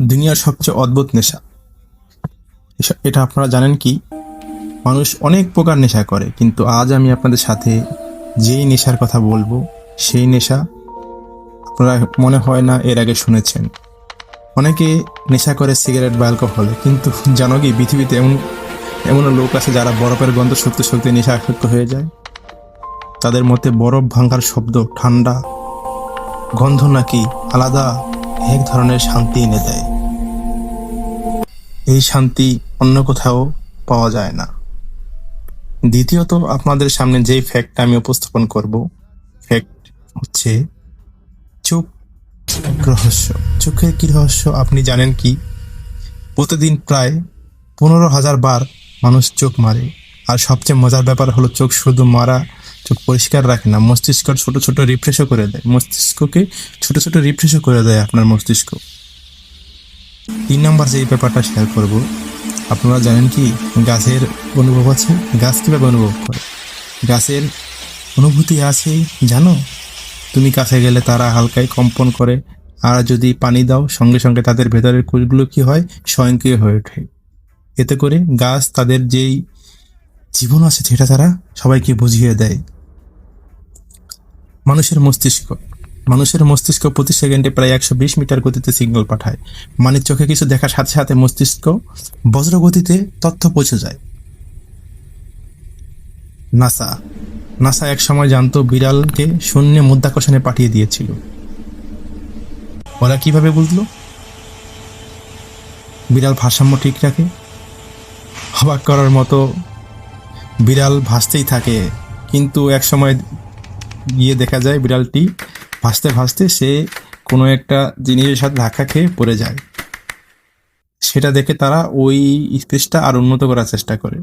দুনিয়ার সবচেয়ে অদ্ভুত নেশা। এটা আপনারা জানেন কি? মানুষ অনেক প্রকার নেশা করে, কিন্তু আজ আমি আপনাদের সাথে যেই নেশার কথা বলবো, সেই নেশা আপনারা মনে হয় না এর আগে শুনেছেন। অনেকে নেশা করে সিগারেট বা অ্যালকোহলে, কিন্তু জানো কি পৃথিবীতে এমন এমন লোক আছে যারা বরফের গন্ধ সত্যি সত্যি নেশা আসক্ত হয়ে যায়। তাদের মতে বরফ ভাঙার শব্দ, ঠান্ডা গন্ধ নাকি আলাদা এক ধরনের শান্তি এনে দেয়। এই শান্তি অন্য কোথাও পাওয়া যায় না। দ্বিতীয়ত, আপনাদের সামনে যেই ফ্যাক্টটা আমি উপস্থাপন করব, ফ্যাক্ট হচ্ছে চোখ। রহস্য। চোখের কি রহস্য আপনি জানেন কি? প্রতিদিন প্রায় 15,000 বার মানুষ চোখ মারে। আর সবচেয়ে মজার ব্যাপার হলো, চোখ শুধু মারা চোখ পরিষ্কার রাখে না, মস্তিষ্ক ছোট ছোট রিফ্রেশও করে দেয়। মস্তিষ্ককে ছোট ছোট রিফ্রেশও করে দেয় আপনার মস্তিষ্ক। 3 নাম্বার যে ব্যাপারটা শেয়ার করব, আপনারা জানেন কি গাছের অনুভব আছে? গাছ কিভাবে অনুভব করে? গাছের অনুভূতি আছে জানো? তুমি কাছে গেলে তারা হালকায় কম্পন করে, আর যদি পানি দাও সঙ্গে সঙ্গে তাদের ভেতরের কোষগুলো কি হয়, স্বয়ংক্রিয় হয়ে ওঠে। এতে করে গাছ তাদের যেই জীবন আছে সেটা তারা সবাইকে বুঝিয়ে দেয়। মানুষের মস্তিষ্ক। মানুষের মস্তিষ্ক প্রতি সেকেন্ডে প্রায় 120 মিটার গতিতে সিগন্যাল পাঠায়। মানে চোখে কিছু দেখার সাথে সাথে মস্তিষ্ক বজ্র গতিতে তথ্য পৌঁছে যায়। নাসা নাসা এক সময় জানতো বিড়ালকে শূন্যে মাধ্যাকর্ষণে পাঠিয়ে দিয়েছিল। ওরা কিভাবে বুঝলো? বিড়াল ভারসাম্য ঠিক রাখে। অবাক করার মতো, বিড়াল ভাসতেই থাকে, কিন্তু এক সময় গিয়ে দেখা যায় বিড়ালটি ভাসতে ভাসতে সে কোনো একটা জিনিসের সাথে ধাক্কা খেয়ে পড়ে যায়। সেটা দেখে তারা ওই স্পেসটা আর উন্নত করার চেষ্টা করে।